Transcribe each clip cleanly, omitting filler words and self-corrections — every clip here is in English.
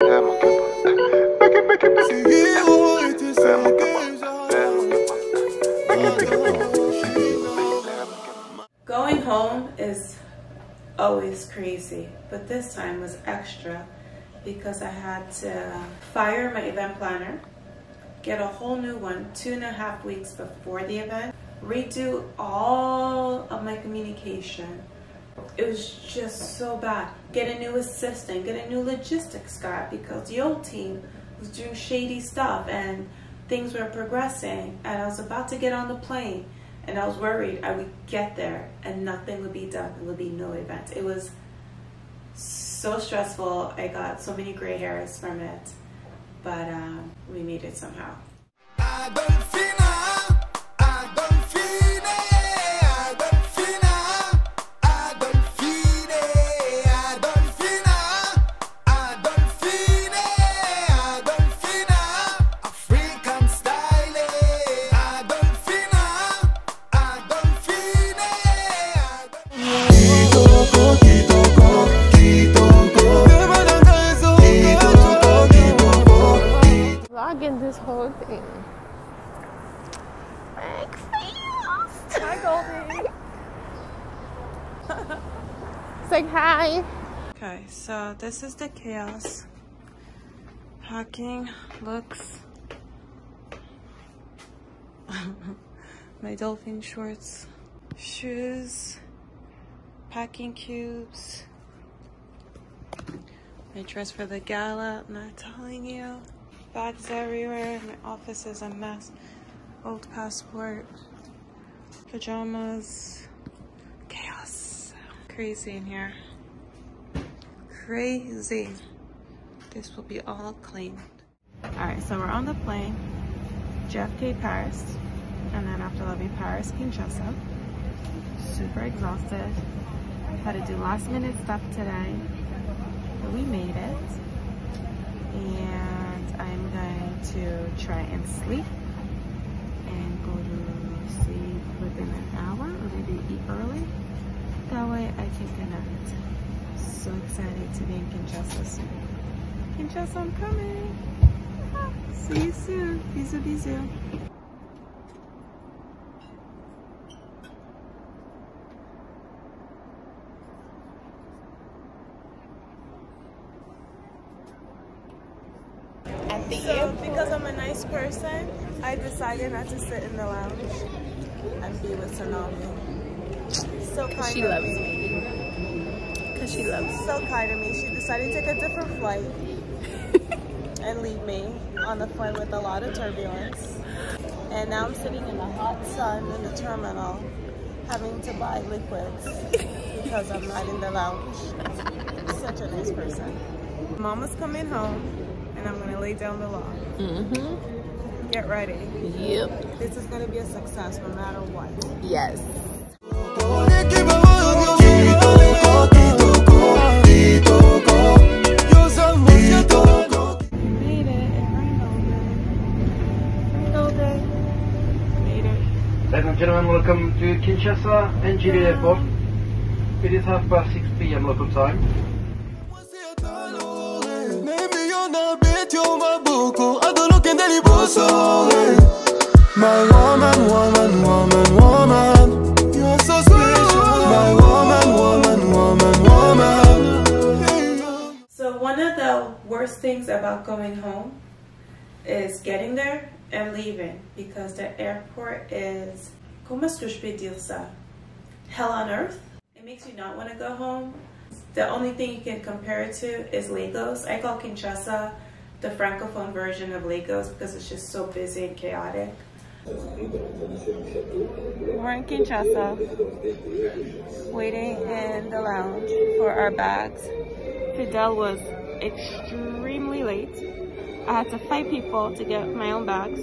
Going home is always crazy, but this time was extra because I had to fire my event planner, get a whole new one 2.5 weeks before the event, redo all of my communication. It was just so bad. Get a new assistant, get a new logistics guy because the old team was doing shady stuff and things were progressing, and I was about to get on the plane and I was worried I would get there and nothing would be done. There would be no event. It was so stressful. I got so many gray hairs from it, but we made it somehow. Vlogging this whole thing. Hi, Goldie. Say hi. Okay, so this is the chaos. Packing looks. My dolphin shorts, shoes, packing cubes, my dress for the gala, I'm not telling you. Bags everywhere, my office is a mess. Old passport, pajamas, chaos. Crazy in here. Crazy. This will be all cleaned. Alright, so we're on the plane. JFK Paris, and then after leaving Paris, Kinshasa. Super exhausted. Had to do last minute stuff today, but we made it. And I'm going to try and sleep and go to sleep within an hour or maybe eat early. That way I can connect. So excited to be in Kinshasa soon. Kinshasa, I'm coming. See you soon. Bisous, bisous. So, because I'm a nice person, I decided not to sit in the lounge and be with Tsunami. So kind She of loves me. me. Because she loves me. So kind of me. She decided to take a different flight and leave me on the flight with a lot of turbulence. And now I'm sitting in the hot sun in the terminal having to buy liquids because I'm not in the lounge. Such a nice person. Mama's coming home. And I'm gonna lay down the law. Get ready. Yep. This is gonna be a success no matter what. Yes. Made it. It rained all day. Made it. Ladies and gentlemen, welcome to Kinshasa and Gili Airport. It is 6:30 p.m. local time. My woman, woman, woman, woman. You're so special. My woman, woman, woman, woman. So one of the worst things about going home is getting there and leaving because the airport is, comment est-ce que je peux dire ça? Hell on earth. It makes you not want to go home. The only thing you can compare it to is Lagos. I call Kinshasa the francophone version of Lagos because it's just so busy and chaotic. We're in Kinshasa, waiting in the lounge for our bags. Fidel was extremely late. I had to fight people to get my own bags.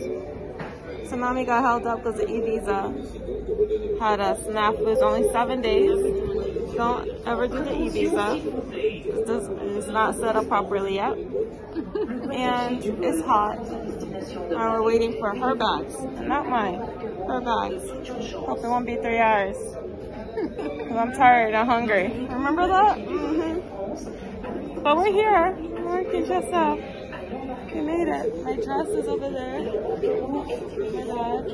Tsunami got held up because the e-visa had a snap. It was only 7 days. Don't ever do the e-visa. It's not set up properly yet. And it's hot. And we're waiting for her bags. Not mine. Her bags. Hope it won't be 3 hours. Because I'm tired and hungry. Remember that? But we're here. We're in Kinshasa. We made it. My dress is over there. Oh my God.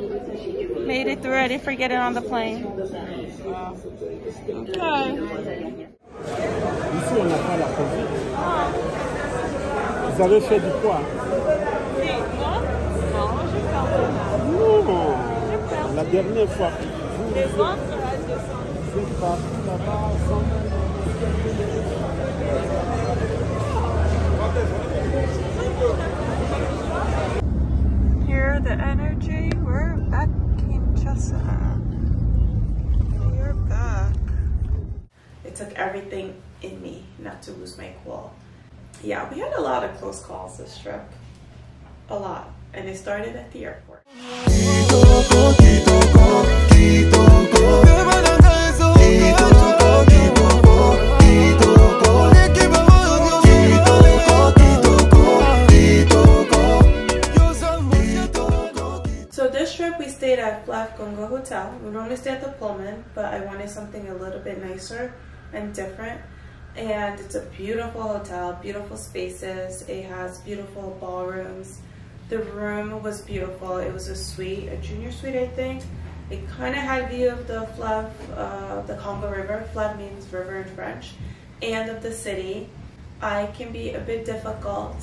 Made it through. I didn't forget it on the plane. Okay. Ici, on n'a pas la Covid. Vous avez fait du poids? Non, la dernière fois. Les ventres, Vous êtes parti là-bas ensemble. Hear the energy. We're back Kinshasa. We're back. It took everything in me not to lose my cool. Yeah, we had a lot of close calls this trip. A lot. And it started at the airport. So this trip we stayed at Congo Hotel. We normally stay at the Pullman, but I wanted something a little bit nicer and different. And it's a beautiful hotel, beautiful spaces. It has beautiful ballrooms. The room was beautiful. It was a suite, a junior suite, I think. It kind of had view of the Fleuve, the Congo River. Fleuve means river in French, and of the city. I can be a bit difficult.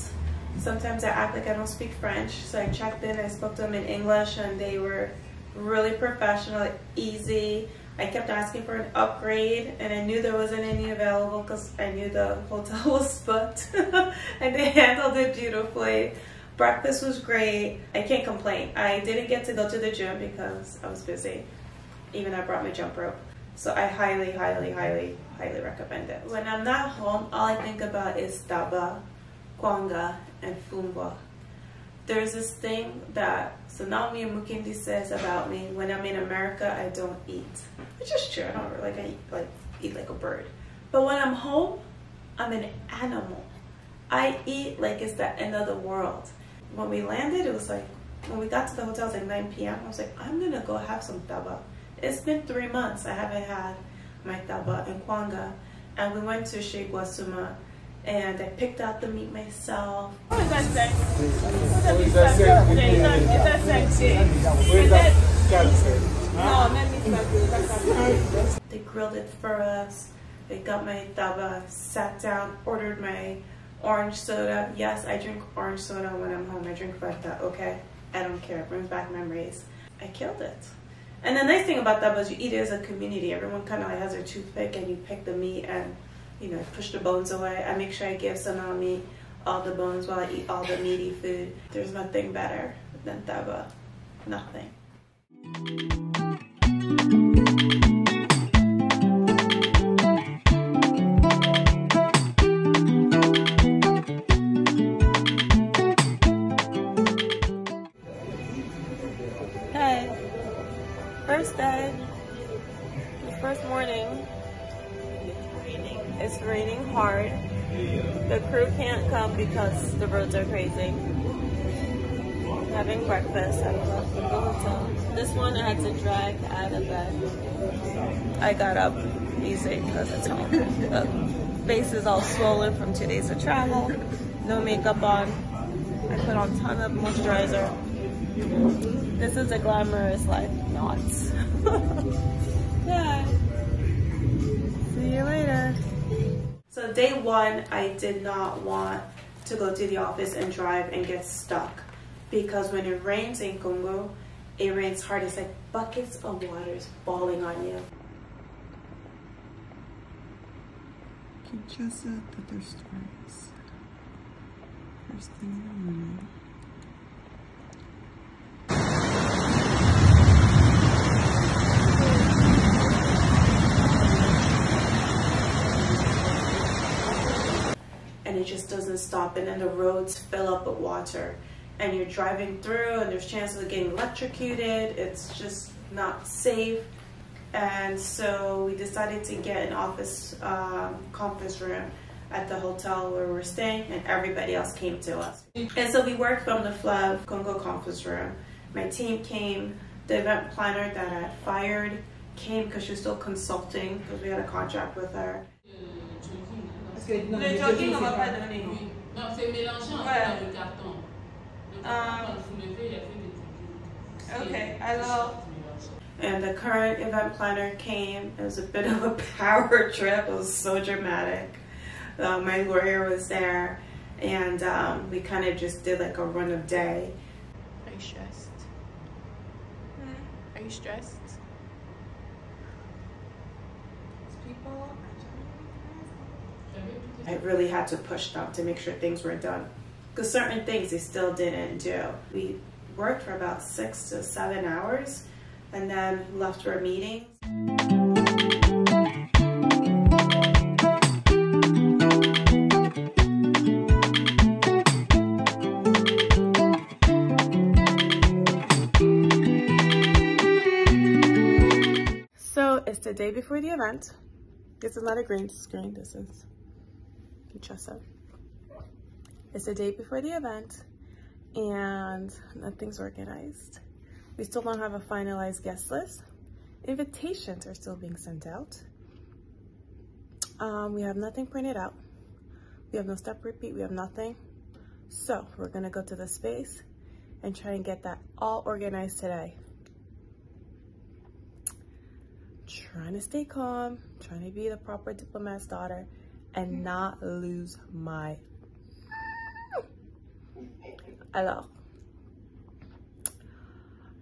Sometimes I act like I don't speak French, so I checked in, I spoke to them in English, and they were really professional, easy. I kept asking for an upgrade, and I knew there wasn't any available because I knew the hotel was booked, and they handled it beautifully. Breakfast was great. I can't complain. I didn't get to go to the gym because I was busy. Even I brought my jump rope. So I highly, highly, highly, highly recommend it. When I'm not home, all I think about is taba, kwanga, and fumba. There's this thing that Tsunami Mukindi says about me: when I'm in America, I don't eat. Which is true. I don't really eat like a bird. But when I'm home, I'm an animal. I eat like it's the end of the world. When we landed, it was like, when we got to the hotel, it was like 9 p.m. I was like, I'm gonna go have some taba. It's been 3 months. I haven't had my taba and kwanga. And we went to Chez Guasuma, and I picked out the meat myself. What is that sex? What is that sex? Is that sex? No, let me start. They grilled it for us. They got my taba, sat down, ordered my orange soda. Yes, I drink orange soda when I'm home. I drink Fanta, okay? I don't care. It brings back memories. I killed it. And the nice thing about that was you eat it as a community. Everyone kind of like has their toothpick and you pick the meat and, you know, push the bones away. I make sure I give Tsunami all the bones while I eat all the meaty food. There's nothing better than taba. Nothing. First day, first morning. It's raining hard. The crew can't come because the roads are crazy. Having breakfast at the hotel. This one I had to drag out of bed. I got up easy because it's home. The face is all swollen from 2 days of travel. No makeup on. I put on a ton of moisturizer. This is a glamorous life, not. Yeah. See you later. So day one, I did not want to go to the office and drive and get stuck, because when it rains in Congo, it rains hard. It's like buckets of water is falling on you. Kinshasa, the thrift stores. First thing in the morning. And it just doesn't stop, and then the roads fill up with water, and you're driving through and there's chances of getting electrocuted. It's just not safe. And so we decided to get an office conference room at the hotel where we're staying, and everybody else came to us. And so we worked from the Fleuve Congo conference room. My team came. The event planner that I had fired came because she was still consulting because we had a contract with her. Le jogging, on va pas donner. Non, c'est mélangé en fait dans le carton. Le carton, quand vous levez, il y a fait des Okay, hello. And the current event planner came. It was a bit of a power trip. It was so dramatic. My lawyer was there, and we kind of just did like a run of day. Are you stressed? Are you stressed? I really had to push them to make sure things were done, because certain things they still didn't do. We worked for about 6 to 7 hours and then left for meetings. So it's the day before the event. This is not a green screen, this is Kinshasa. It's the day before the event and nothing's organized. We still don't have a finalized guest list. Invitations are still being sent out. We have nothing printed out. We have no step repeat, we have nothing. So we're gonna go to the space and try and get that all organized today. Trying to stay calm, trying to be the proper diplomat's daughter and not lose my... Alors,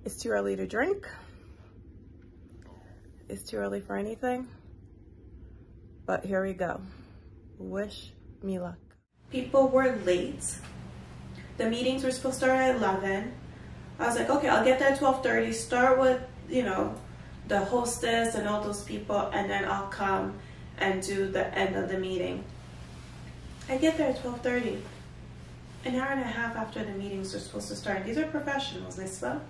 it's too early to drink. It's too early for anything. But here we go. Wish me luck. People were late. The meetings were supposed to start at 11. I was like, okay, I'll get there at 12:30. Start with, you know, the hostess and all those people, and then I'll come and do the end of the meeting. I get there at 12:30. An hour and a half after the meetings are supposed to start. These are professionals, n'est-ce pas?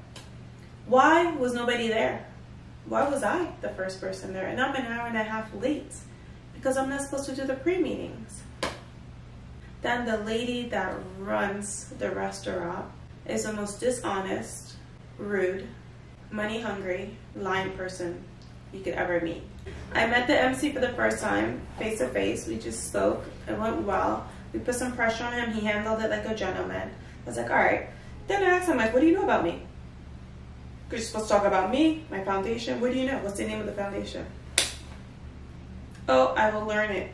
Why was nobody there? Why was I the first person there? And I'm an hour and a half late because I'm not supposed to do the pre-meetings. Then the lady that runs the restaurant is the most dishonest, rude, money hungry, lying person you could ever meet. I met the MC for the first time, face to face. We just spoke. It went well. We put some pressure on him. He handled it like a gentleman. I was like, all right. Then I asked him, like, what do you know about me? Because you're supposed to talk about me, my foundation. What do you know? What's the name of the foundation? Oh, I will learn it.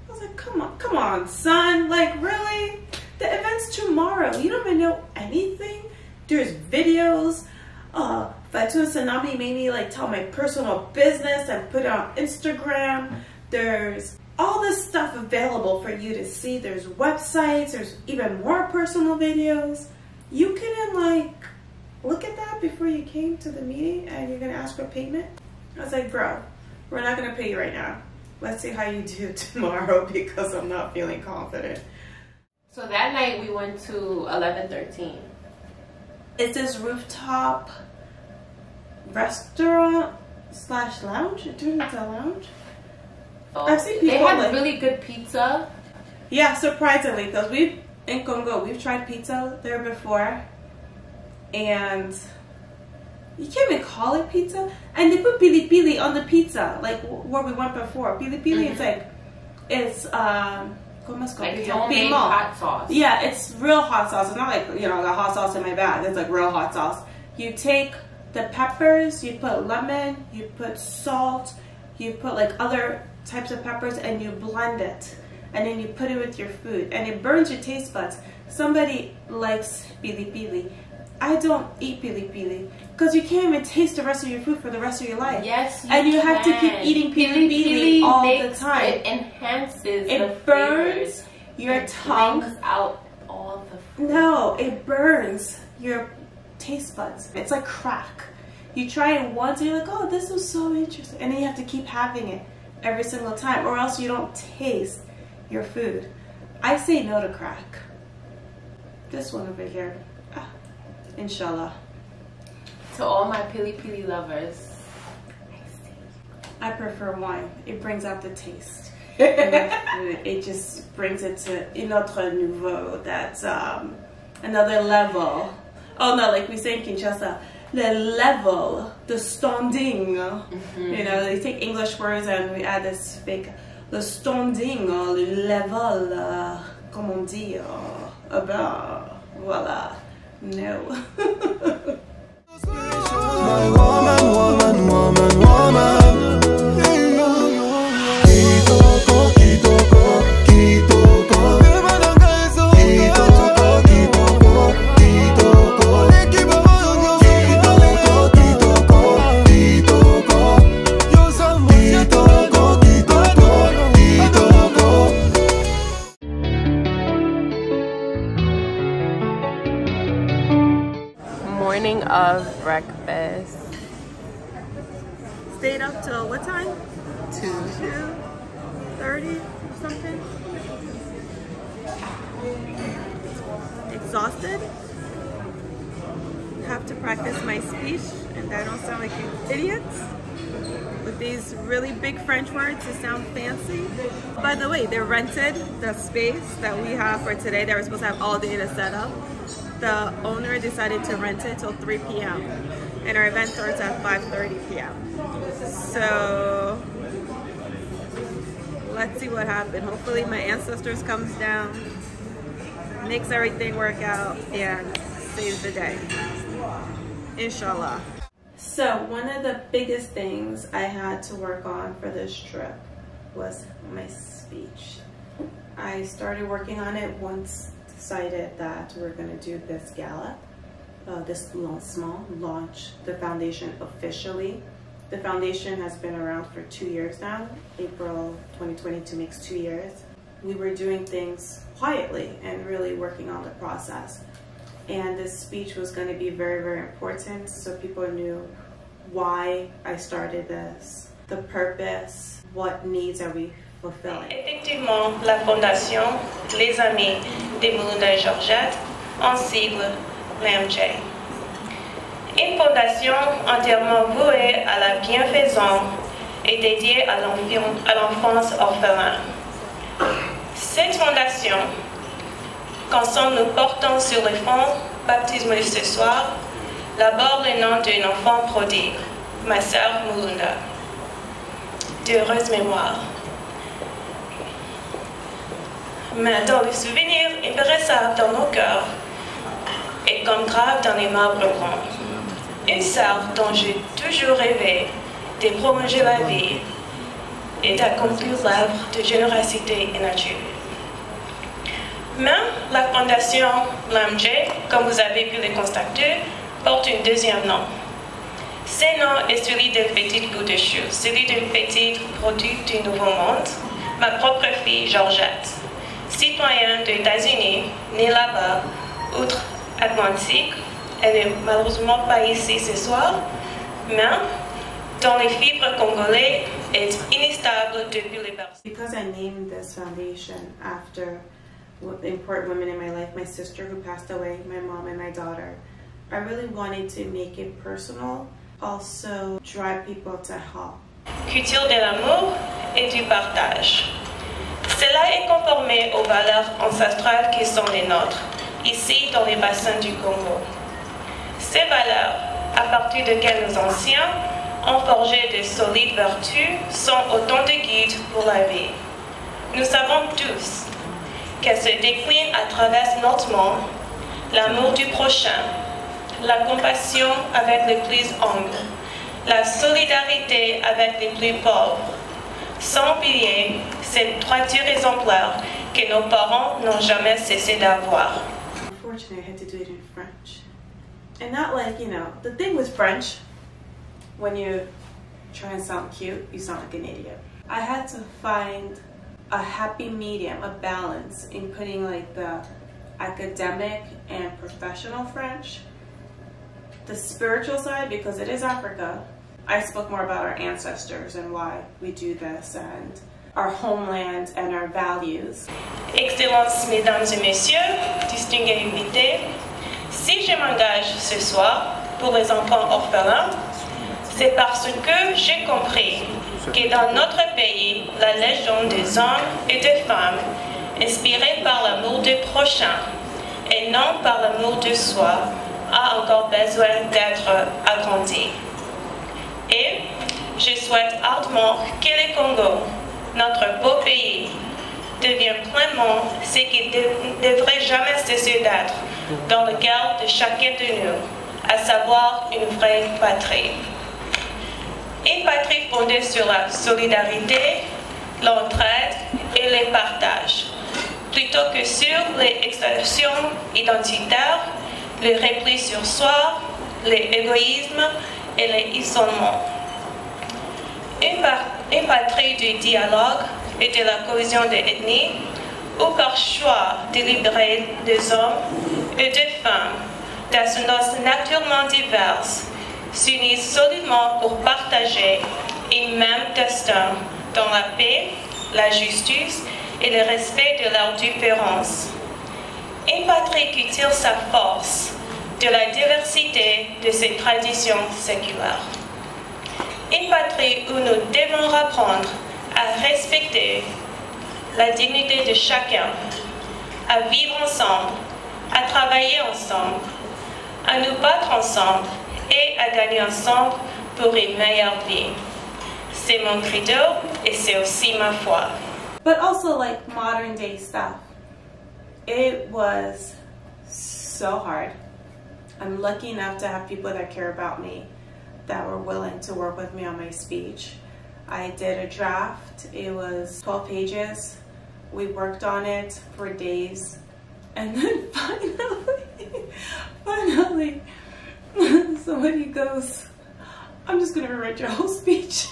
I was like, come on, son. Like, really? The event's tomorrow. You don't even know anything? There's videos. Fatou Sanami made me like tell my personal business and put it on Instagram. There's all this stuff available for you to see. There's websites. There's even more personal videos. You couldn't like look at that before you came to the meeting and you're gonna ask for payment? I was like, bro, we're not gonna pay you right now. Let's see how you do tomorrow because I'm not feeling confident. So that night we went to 1113. It's this rooftop restaurant slash lounge. It turned into a lounge. Oh, I've seen people they had like, really good pizza. Yeah, surprisingly, because in Congo, we've tried pizza there before. And you can't even call it pizza. And they put pili pili on the pizza, like where we went before. Pili pili, it's like homemade hot sauce. Yeah, it's real hot sauce. It's not like, you know, the hot sauce in my bag. It's like real hot sauce. You take the peppers, you put lemon, you put salt, you put like other types of peppers, and you blend it. And then you put it with your food. And it burns your taste buds. Somebody likes pili pili. I don't eat pili pili because you can't even taste the rest of your food for the rest of your life. Yes, and you have to keep eating pili pili all the time. It enhances it burns your tongue. Brings out all the food. No, it burns your taste buds. It's like crack. You try it once and you're like, oh, this was so interesting. And then you have to keep having it every single time or else you don't taste your food. I say no to crack. This one over here. Inshallah. To all my pili pili lovers, I prefer wine. It brings out the taste. It just brings it to un autre niveau. That's another level. Oh no, like we say in Kinshasa, the level, the standing. You know, they take English words and we add this fake, the standing or the level. comme on dit, voilà, no. My woman, woman, woman, woman. Kitoko, kitoko, kitoko. Kitoko, kitoko, kitoko. Kitoko, kitoko, kitoko. Kitoko, kitoko, kitoko. Morning of breakfast. Stayed up till what time? 2:30 or something. Exhausted. Have to practice my speech and I don't sound like an idiot with these really big French words to sound fancy. By the way, they rented the space that we have for today. They were supposed to have all day to set up. The owner decided to rent it till 3 p.m. and our event starts at 5:30 p.m. So let's see what happens. Hopefully my ancestors comes down, makes everything work out, and saves the day. Inshallah. So one of the biggest things I had to work on for this trip was my speech. I started working on it once decided that we're going to do this gala, this lancement, launch the foundation officially. The foundation has been around for 2 years now. April 2022 makes 2 years. We were doing things quietly and really working on the process. And this speech was going to be very, very important so people knew why I started this, the purpose, what needs are we fulfilling. Effectivement, la Fondation Les Amis des Mulunda Georgette, en sigle l'MJ. Une fondation entièrement vouée à la bienfaisance et dédiée à l'enfance orphelin. Cette fondation, qu'ensemble nous portons sur le fond baptisme de ce soir, l'aborde le nom d'un enfant prodigue, ma sœur Mulunda. D'heureuse mémoire. Mais dans les souvenirs impérissables dans nos cœurs et comme grave dans les marbres blancs, une sœur dont j'ai toujours rêvé de prolonger la vie et d'accomplir l'œuvre de générosité et nature. Mais la fondation l'MJ, comme vous avez pu le constater, porte un deuxième nom. Ce nom est celui d'un petit bout de chou, celui d'un petit produit du Nouveau Monde, ma propre fille Georgette, citoyenne des États-Unis, née là-bas, outre-Atlantique. Elle n'est malheureusement pas ici ce soir, mais dont les fibres congolaises est instable depuis le berceau. Because I named this foundation after important women in my life, my sister who passed away, my mom and my daughter, I really wanted to make it personal, also drive people to help. Culture de l'amour et du partage. Cela est conformé aux valeurs ancestrales qui sont les nôtres, ici dans les bassins du Congo. Ces valeurs, à partir desquelles nos anciens ont forgé de solides vertus, sont autant de guides pour la vie. Nous savons tous qu'elles se déclinent à travers notre monde, l'amour du prochain, la compassion avec les plus humbles, la solidarité avec les plus pauvres. Sans oublier cette droiture exemplaire que nos parents n'ont jamais cessé d'avoir. Unfortunately, I had to do it in French. And not like, you know, the thing with French, when you try and sound cute, you sound like an idiot. I had to find a happy medium, a balance in putting like the academic and professional French, the spiritual side, because it is Africa. I spoke more about our ancestors and why we do this and our homeland and our values. Excellences, mesdames et messieurs, distingués invités, si je m'engage ce soir pour les enfants orphelins, c'est parce que j'ai compris que dans notre pays, la légende des hommes et des femmes, inspirée par l'amour du prochain et non par l'amour de soi, a encore besoin d'être agrandie. Et je souhaite ardemment que le Congo, notre beau pays, devient pleinement ce qui ne devrait jamais cesser d'être dans le cœur de chacun de nous, à savoir une vraie patrie. Une patrie fondée sur la solidarité, l'entraide et les partages, plutôt que sur les extractions identitaires, le repli sur soi, l'égoïsme et l'isolement. Une patrie du dialogue et de la cohésion des ethnies, où par choix délibéré des hommes et des femmes, d'ascendances naturellement diverses, s'unissent solidement pour partager un même destin dans la paix, la justice et le respect de leurs différences. Une patrie qui tire sa force de la diversité de ses traditions séculaires. Une patrie où nous devons apprendre à respecter la dignité de chacun, à vivre ensemble, à travailler ensemble, à nous battre ensemble et à gagner ensemble pour une meilleure vie. C'est mon credo et c'est aussi ma foi. But also like modern day stuff. It was so hard. I'm lucky enough to have people that care about me that were willing to work with me on my speech. I did a draft. It was 12 pages. We worked on it for days. And then finally, somebody goes, I'm just gonna rewrite your whole speech.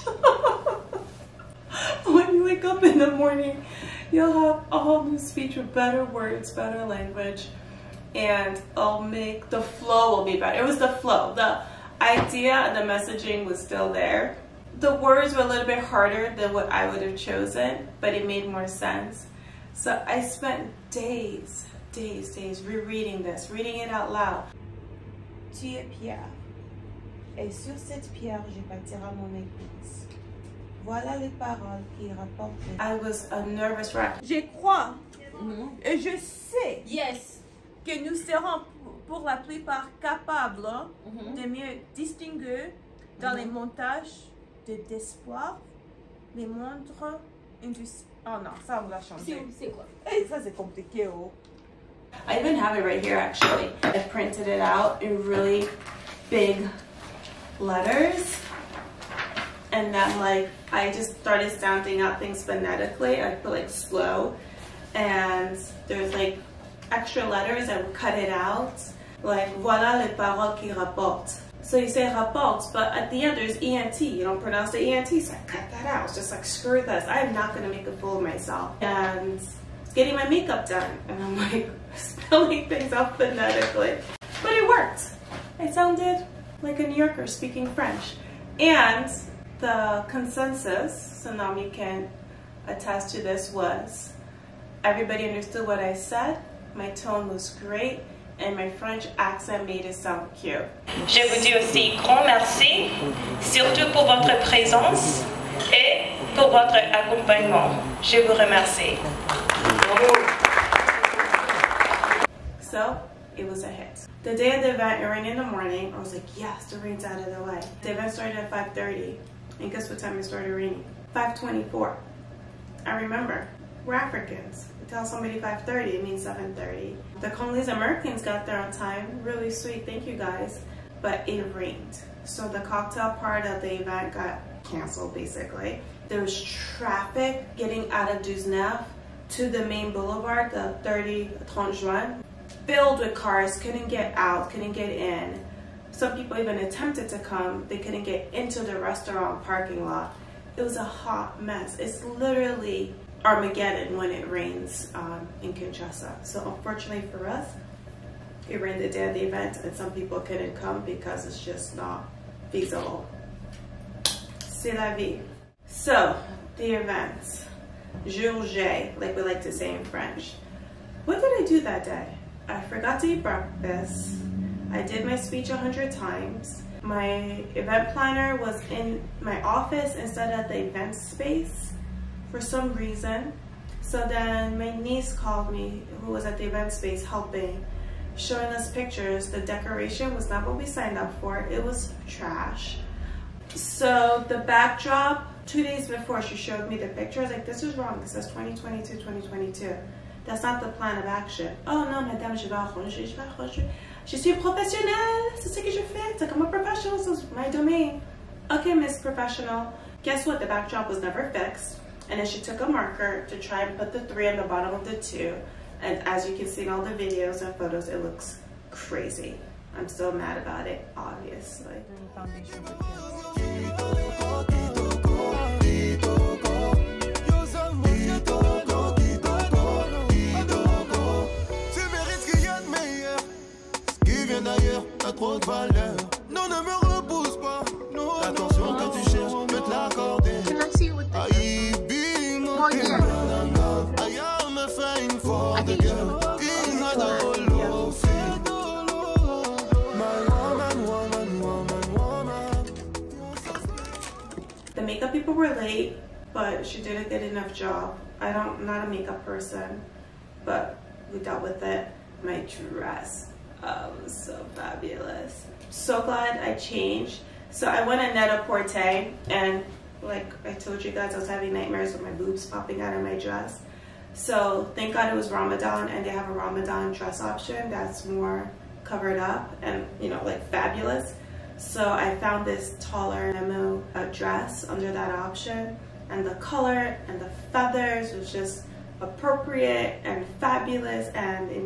When you wake up in the morning, you'll have a whole new speech with better words, better language, and I'll make the flow will be better. It was the flow. The idea and the messaging was still there. The words were a little bit harder than what I would have chosen, but it made more sense. So I spent days rereading this, reading it out loud. Tu es pierre, et sur cette pierre je bâtirai mon église. Voilà les paroles qui rapportent. I was a nervous wreck. Je crois et je sais que nous serons pour la plupart capables de mieux distinguer dans les montages d'espoir les montres industrielles. Oh non, ça on l'a chanté. C'est quoi? Hey, ça c'est compliqué, oh. I even have it right here actually. I printed it out in really big letters. And then like, I just started stamping out things phonetically. I put like slow. And there's like extra letters, I would cut it out. Like, voilà les paroles qui rapportent. So you say rapports, but at the end there's ENT. You don't pronounce the ENT, so I cut that out. It's just like, screw this. I'm not gonna make a fool of myself. And getting my makeup done. And I'm like, spelling things out phonetically. But it worked. I sounded like a New Yorker speaking French. And the consensus, so Nami can attest to this, was everybody understood what I said, my tone was great, and my French accent made it sound cute. Je vous dis aussi grand merci, surtout pour votre présence et pour votre accompagnement. Je vous remercie. So, it was a hit. The day of the event, it rained in the morning. I was like, yes, the rain's out of the way. The event started at 5:30. And guess what time it started raining? 5:24. I remember. We're Africans. You tell somebody 5:30, it means 7:30. The Congolese Americans got there on time. Really sweet, thank you guys. But it rained. So the cocktail part of the event got canceled, basically. There was traffic getting out of 19 to the main boulevard, the 30 Juin. Filled with cars, couldn't get out, couldn't get in. Some people even attempted to come, they couldn't get into the restaurant parking lot. It was a hot mess. It's literally Armageddon when it rains in Kinshasa. So unfortunately for us, it rained the day of the event and some people couldn't come because it's just not feasible. C'est la vie. So, the event, jour J, like we like to say in French. What did I do that day? I forgot to eat breakfast. I did my speech 100 times. My event planner was in my office instead of the event space for some reason. So then my niece called me, who was at the event space helping, showing us pictures. The decoration was not what we signed up for. It was trash. So the backdrop 2 days before she showed me the picture. I was like, this is wrong. It says 2022, 2022. That's not the plan of action. Oh non, madame, je vais arranger, je vais arranger. Je suis professionnelle. C'est ce que je fais. C'est comme a professional. This is my domain. Okay, Miss Professional. Guess what? The backdrop was never fixed. And then she took a marker to try and put the 3 on the bottom of the 2. And as you can see in all the videos and photos, it looks crazy. I'm still mad about it, obviously. D'ailleurs, t'as trop de valeur. Non, ne me repousse pas. Non, l'attention que tu cherches, je peux te l'accorder. Aïe, bim, aïe, me fait une faute de gueule. In Adolophine. My woman. The makeup people were late, but she did a good enough job. I'm not a makeup person, but we dealt with it. My dress. Was so fabulous. So glad I changed. So I went at Net-a-Porter, and like I told you guys, I was having nightmares with my boobs popping out of my dress. So thank God it was Ramadan, and they have a Ramadan dress option that's more covered up and, you know, like fabulous. So I found this taller Nemo dress under that option, and the color and the feathers was just appropriate and fabulous, and it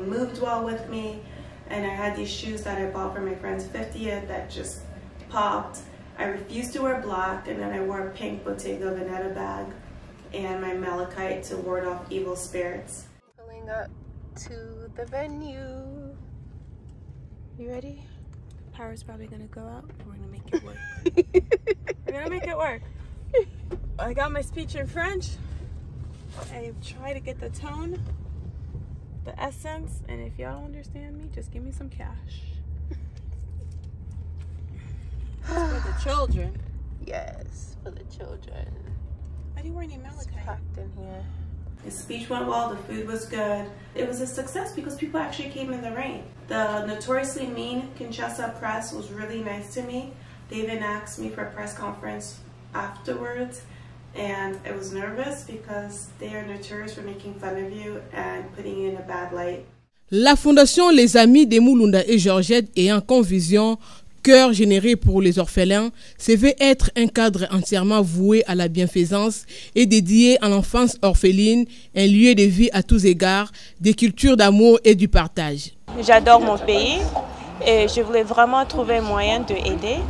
moved well with me. And I had these shoes that I bought for my friend's 50th that just popped. I refused to wear black, and then I wore a pink Bottega Veneta bag and my malachite to ward off evil spirits. Pulling up to the venue. You ready? Power's probably gonna go out. We're gonna make it work. We're gonna make it work. I got my speech in French. I try to get the tone, the essence, and if y'all don't understand me, just give me some cash. For the children. Yes, for the children. Why do you wear any malachite? It's packed in here. The speech went well, the food was good. It was a success because people actually came in the rain. The notoriously mean Kinshasa press was really nice to me. They even asked me for a press conference afterwards. And I was nervous because they are notorious for making fun of you and putting you in a bad light. La fondation Les Amis de Mulunda et Georgette ayant comme vision cœur généré pour les orphelins se veut être un cadre entièrement voué à la bienfaisance et dédié à l'enfance orpheline, un lieu de vie à tous égards, des cultures d'amour et du partage. J'adore mon pays et je voulais vraiment trouver un moyen de aider.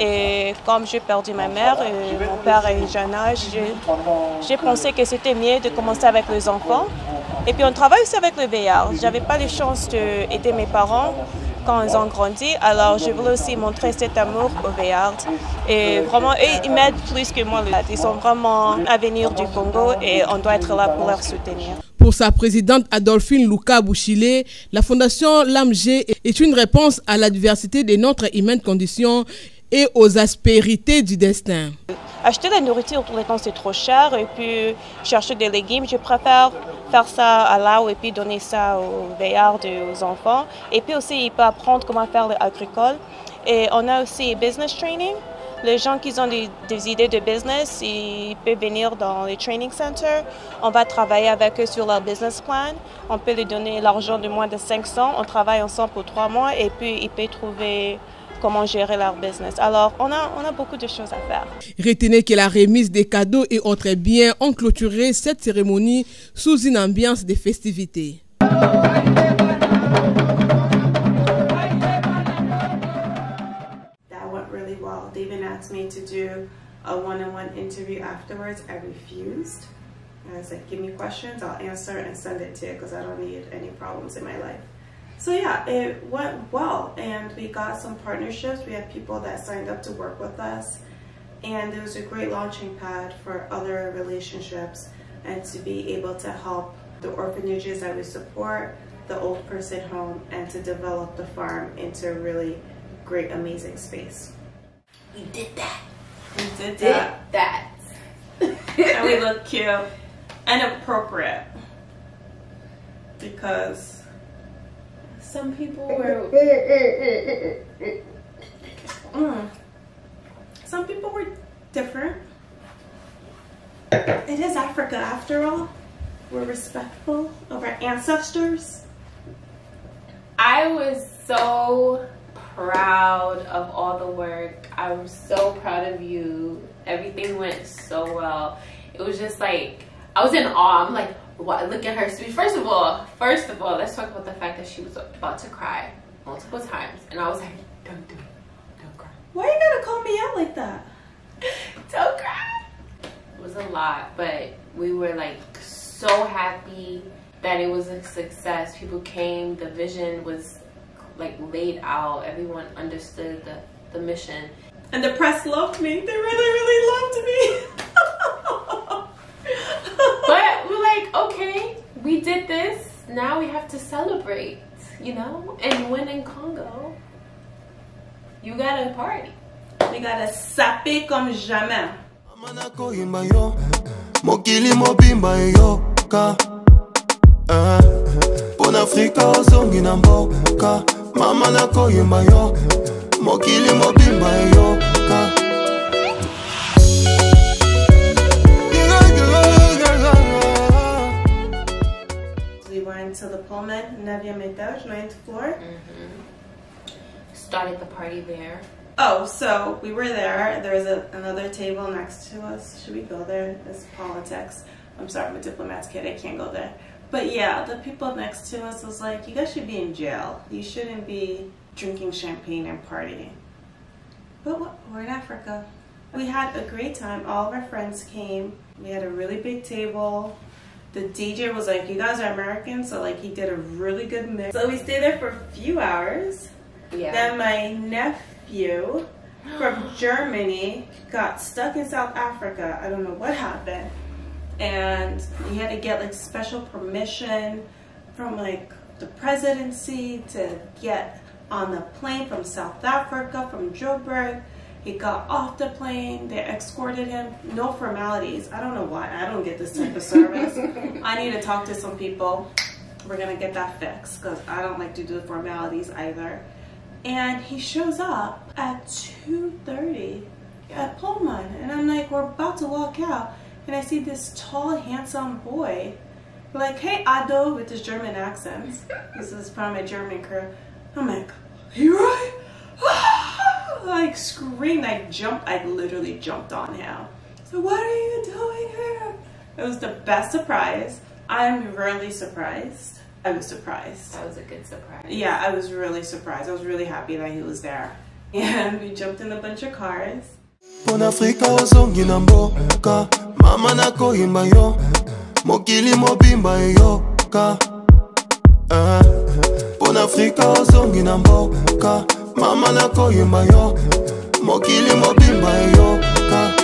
Et comme j'ai perdu ma mère et mon père à un jeune âge, j'ai pensé que c'était mieux de commencer avec les enfants. Et puis on travaille aussi avec le VIH. Je n'avais pas de chance d'aider mes parents quand ils ont grandi, alors je voulais aussi montrer cet amour au VIH. Et vraiment, ils m'aident plus que moi. Ils sont vraiment l'avenir du Congo et on doit être là pour leur soutenir. Pour sa présidente Adolophine Bouchilé, la fondation LAMG est une réponse à la diversité de notre humaine condition et aux aspérités du destin. Acheter la nourriture tout le temps c'est trop cher et puis chercher des légumes, je préfère faire ça à l'eau et puis donner ça aux veillards, aux enfants. Et puis aussi ils peuvent apprendre comment faire l'agricole. Et on a aussi business training. Les gens qui ont des idées de business, ils peuvent venir dans les training centers. On va travailler avec eux sur leur business plan. On peut leur donner l'argent de moins de 500. On travaille ensemble pour 3 mois et puis ils peuvent trouver comment gérer leur business. Alors, on a beaucoup de choses à faire. Retenez que la remise des cadeaux et autres biens ont clôturé cette cérémonie sous une ambiance de festivités. That went really well. They even asked me to do a one-on-one interview afterwards. I refused. I was like, give me questions, I'll answer and send it to you because I don't need any problems in my life. So yeah, it went well, and we got some partnerships. We had people that signed up to work with us, and it was a great launching pad for other relationships and to be able to help the orphanages that we support, the old person home, and to develop the farm into a really great, amazing space. We did that. We did that. And we look cute and appropriate because some people were some people were different. It is Africa after all. We're respectful of our ancestors. I was so proud of all the work. I'm so proud of you. Everything went so well. It was just like, I was in awe. I'm like, what? Look at her speech. First of all, let's talk about the fact that she was about to cry multiple times. And I was like, don't cry. Why you gotta call me out like that? Don't cry. It was a lot, but we were like so happy that it was a success. People came, the vision was like laid out. Everyone understood the mission. And the press loved me. They really loved me. But we're like, okay, we did this. Now we have to celebrate, you know? And when in Congo, you gotta party. We gotta saper comme jamais. Mokili mobimba yoka Pon Afrika ozongi na mboka Mama na koyimba yo Mokili mobimba yoka We went to the Pullman, 9e étage, 9th floor. Started the party there. Oh, so we were there. There was another table next to us. Should we go there? It's politics. I'm sorry, I'm a diplomat's kid. I can't go there. But yeah, the people next to us was like, you guys should be in jail. You shouldn't be drinking champagne and partying. But we're in Africa. We had a great time. All of our friends came. We had a really big table. The DJ was like, you guys are American, so like he did a really good mix. So we stayed there for a few hours. Yeah. Then my nephew from Germany got stuck in South Africa. I don't know what happened. And he had to get like special permission from like the presidency to get on the plane from South Africa, from Joburg. He got off the plane, they escorted him, no formalities. I don't know why, I don't get this type of service. I need to talk to some people. We're gonna get that fixed because I don't like to do the formalities either. And he shows up at 2:30 at Pullman. And I'm like, we're about to walk out. And I see this tall, handsome boy. Like, hey, Ado, with his German accent. This is from my German crew. I'm like, you right? Like screamed. I literally jumped on him. So what are you doing here? It was the best surprise. I'm rarely surprised. I was surprised. That was a good surprise. Yeah, I was really surprised. I was really happy that he was there. And we jumped in a bunch of cars. Pon Afrika ozongi na mboka Mama na koyimba yo Mokili mobimba yoka Pon Afrika ozongi na mboka Mama na koyimba yo Mokili mobimba yoka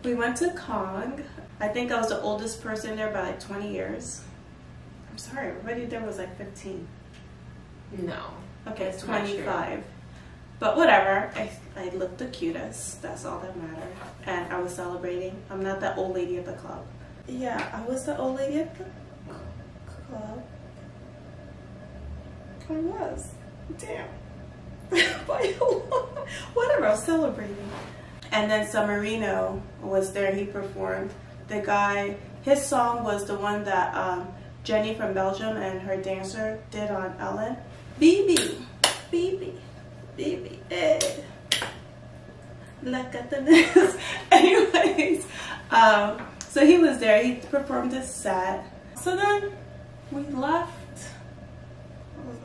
We went to Congo. I think I was the oldest person there by like 20 years. I'm sorry, everybody there was like 15. No. Okay, 25. But whatever, I looked the cutest. That's all that mattered. And I was celebrating. I'm not that old lady at the club. Yeah, I was the old lady at the club. I was. Damn. Whatever, I was celebrating. And then Samarino was there, he performed. The guy, his song was the one that Jenny from Belgium and her dancer did on Ellen. BB, BB, BB, eh. Look at the news. Anyways, so he was there, he performed his set. So then We left.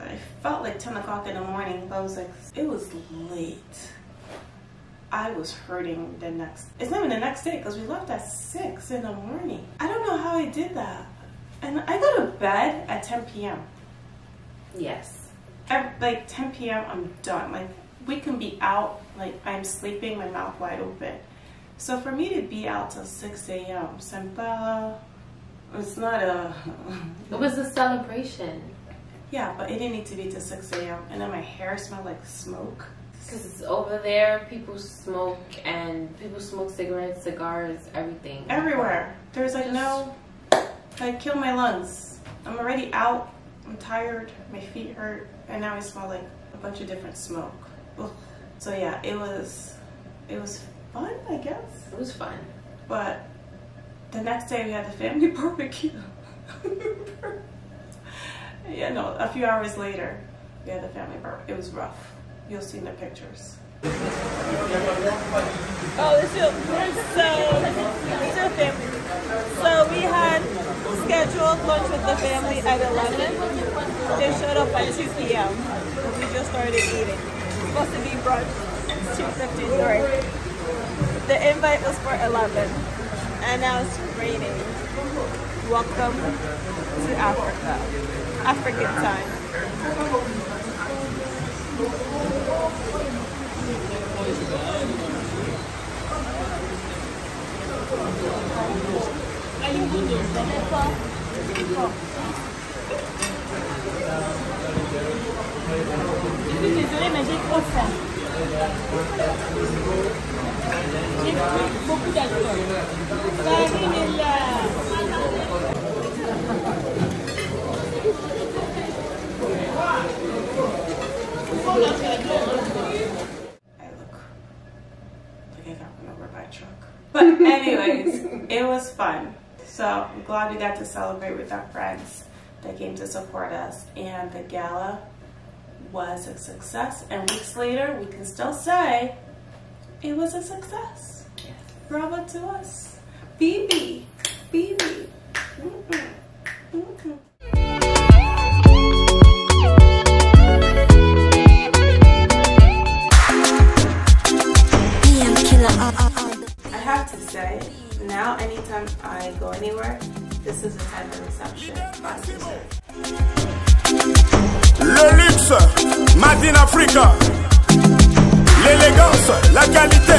I felt like 10 o'clock in the morning, but I was like, it was late. I was hurting the next, it's not even the next day because we left at 6 in the morning. I don't know how I did that. And I go to bed at 10 p.m. Yes. At like 10 p.m. I'm done. Like we can be out, like I'm sleeping, my mouth wide open. So for me to be out till 6 a.m. It's not a... It was a celebration. Yeah, but it didn't need to be till 6 a.m. And then my hair smelled like smoke. Because over there, people smoke cigarettes, cigars, everything. Everywhere. There's like no... I killed my lungs. I'm already out. I'm tired. My feet hurt. And now I smell like a bunch of different smoke. Ugh. So yeah, it was fun, I guess. It was fun. But the next day we had the family barbecue. Yeah, no, a few hours later we had the family barbecue. It was rough. You'll see in the pictures. Oh, it's your family. So we had scheduled lunch with the family at 11. They showed up at 2 p.m. We just started eating. It's supposed to be brunch. It's 2:53. The invite was for 11. And now it's raining. Welcome to Africa. African time. Désolée, mais j'ai trop faim. J'ai pris beaucoup d'alcool. Karine est là. I look like I got run over by a truck. But anyways, it was fun. So I'm glad we got to celebrate with our friends that came to support us. And the gala was a success. And weeks later, we can still say it was a success. Yes. Bravo to us. BB. BB. I have to say, now anytime I go anywhere, this is the type of reception I deserve. Le luxe, made in Africa. L'élégance, la qualité.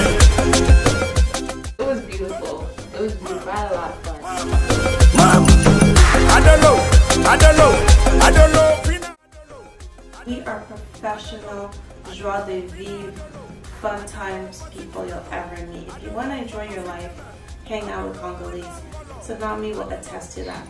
It was beautiful. It was beautiful. I had a lot of fun. We are professional, joie de vivre, fun times people you'll ever meet. If you want to enjoy your life, hang out with Congolese. Tsunami will attest to that.